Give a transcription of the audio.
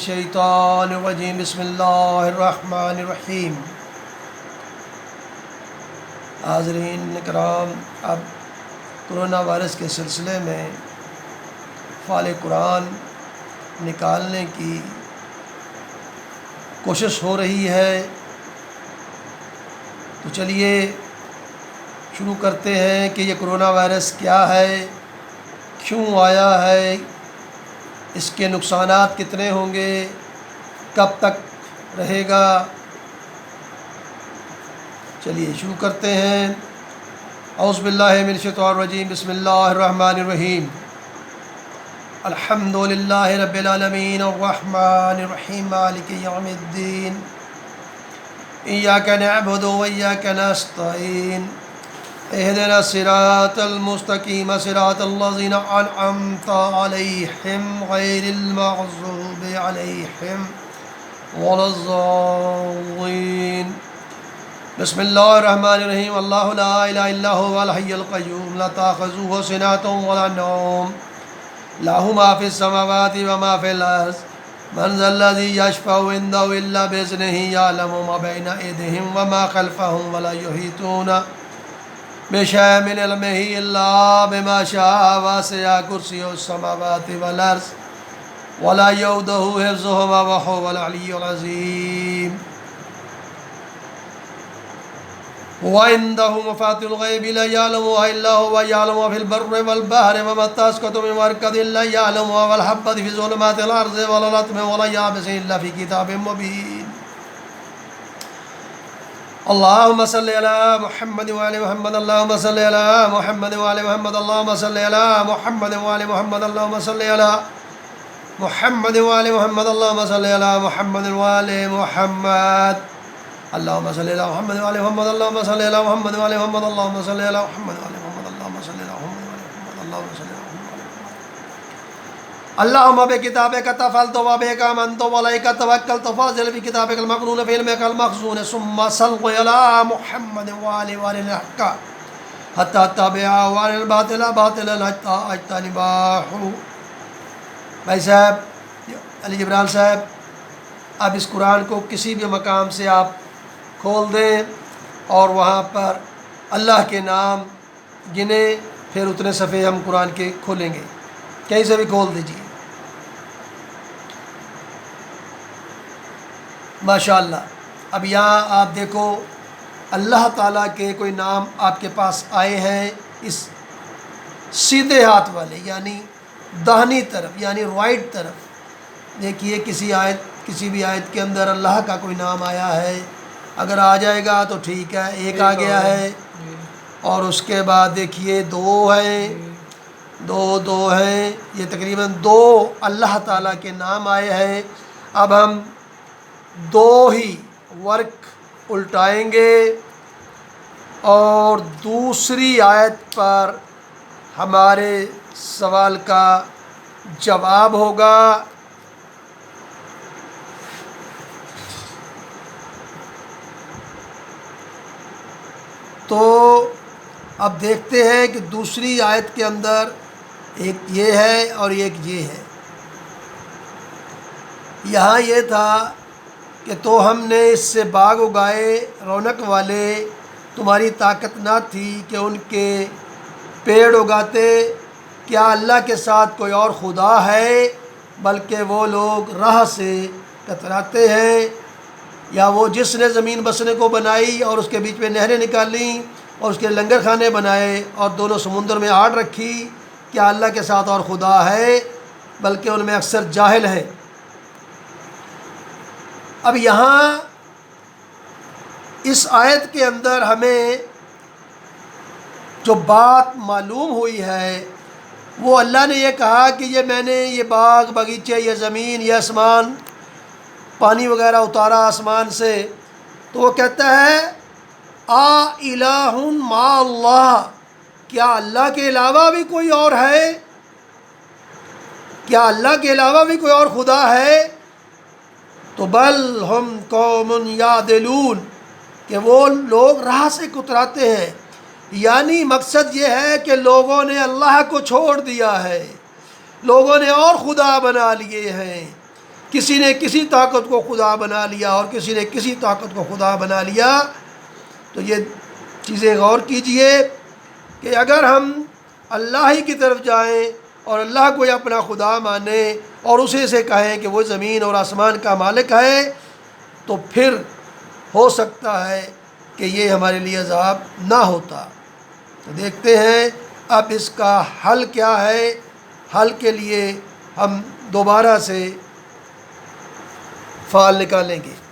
الشیطان الرجیم بسم اللہ الرحمن الرحیم۔ حاضرین کرام، اب کرونا وائرس کے سلسلے میں فعال قرآن نکالنے کی کوشش ہو رہی ہے، تو چلیے شروع کرتے ہیں کہ یہ کرونا وائرس کیا ہے، کیوں آیا ہے، اس کے نقصانات کتنے ہوں گے، کب تک رہے گا۔ چلیے شروع کرتے ہیں۔ اعوذ باللہ من الشیطان الرجیم، بسم اللہ الرحمن الرحیم۔ الحمد للہ رب العالمین الرحمن الرحیم مالک یوم الدین، ایاک نعبد و ایاک نستعین، اہدنا الصراط المستقیم صراط الذین انعمت علیہم غیر المغضوب علیہم ولا الضالین۔ بسم اللہ الرحمن الرحیم۔ اللہ لا الہ الا هو الحی القیوم لا تأخذہ سنۃ ولا نوم، لہ ما فی السماوات وما فی الارض، من ذا الذی یشفع عندہ الا بإذنہ، یعلم ما بین ایدیہم وما خلفہم ولا یحیطون بشیء من علمہ الا بما شاء، وسع کرسیہ السماوات والارض ولا یؤودہ حفظہما وہو العلی العظیم۔ وعنده مفاتيح الغيب لا يعلمها إلا هو، يعلم ما في البر والبحر وما تسقط من ورقة إلا يعلمها، والحبة في ظلمات الأرض ولا رطب ولا يابس إلا في كتاب مبين۔ اللهم صل على محمد وعلى محمد، اللهم صل على محمد وعلى محمد، اللهم صل على محمد وعلى محمد، اللهم صل على محمد وعلى محمد، اللهم صل على محمد وعلى محمد، اللهم صل على محمد وعلى محمد، اللهم صل على محمد وعلى محمد، اللهم صل على محمد وعلى محمد، اللهم صل على محمد وعلى محمد، اللهم صل على محمد وعلى محمد۔ اللهم بكتابك تفضلت وبك آمنت وعليك توكلت، فاضل بكتابك المكنون في علمك المخزون، ثم صل على محمد وعلى وعلى الحق حتى اتبع وعلى الباطل باطلا حتى اجتنبه۔ بھائی صاحب علی جبران صاحب، اب اس قرآن کو کسی بھی مقام سے آپ کھول دیں اور وہاں پر اللہ کے نام گنیں، پھر اتنے صفحے ہم قرآن کے کھولیں گے، کہیں سے بھی کھول دیجیے۔ ماشاءاللہ، اب یہاں آپ دیکھو اللہ تعالیٰ کے کوئی نام آپ کے پاس آئے ہیں، اس سیدھے ہاتھ والے یعنی داہنی طرف یعنی رائٹ طرف دیکھیے، کسی بھی آیت کے اندر اللہ کا کوئی نام آیا ہے، اگر آ جائے گا تو ٹھیک ہے، ایک آ گیا ہے، اور اس کے بعد دیکھیے دو ہیں، یہ تقریباً دو اللہ تعالیٰ کے نام آئے ہیں۔ اب ہم دو ہی ورق الٹائیں گے اور دوسری آیت پر ہمارے سوال کا جواب ہوگا۔ تو اب دیکھتے ہیں کہ دوسری آیت کے اندر ایک یہ ہے اور ایک یہ ہے۔ یہاں یہ تھا کہ تو ہم نے اس سے باغ اگائے رونق والے، تمہاری طاقت نہ تھی کہ ان کے پیڑ اگاتے، کیا اللہ کے ساتھ کوئی اور خدا ہے، بلکہ وہ لوگ راہ سے کتراتے ہیں، یا وہ جس نے زمین بسنے کو بنائی اور اس کے بیچ میں نہریں نکالیں اور اس کے لنگر خانے بنائے اور دونوں سمندر میں آڑ رکھی، کیا اللہ کے ساتھ اور خدا ہے، بلکہ ان میں اکثر جاہل ہیں۔ اب یہاں اس آیت کے اندر ہمیں جو بات معلوم ہوئی ہے وہ اللہ نے یہ کہا کہ میں نے یہ باغ باغیچے، یہ زمین، یہ آسمان، پانی وغیرہ اتارا آسمان سے، تو وہ کہتا ہے آ الہ مع اللہ، کیا اللہ کے علاوہ بھی کوئی اور ہے، کیا اللہ کے علاوہ بھی کوئی اور خدا ہے؟ تو بل ہم قوم یعدلون، کہ وہ لوگ راہ سے کتراتے ہیں، یعنی مقصد یہ ہے کہ لوگوں نے اللہ کو چھوڑ دیا ہے، لوگوں نے اور خدا بنا لیے ہیں، کسی نے کسی طاقت کو خدا بنا لیا اور کسی نے کسی طاقت کو خدا بنا لیا، تو یہ چیزیں غور کیجئے کہ اگر ہم اللہ ہی کی طرف جائیں اور اللہ کو اپنا خدا مانیں اور اسے سے کہیں کہ وہ زمین اور آسمان کا مالک ہے، تو پھر ہو سکتا ہے کہ یہ ہمارے لیے عذاب نہ ہوتا۔ تو دیکھتے ہیں اب اس کا حل کیا ہے۔ حل کے لیے ہم دوبارہ سے فعال نکالیں گے۔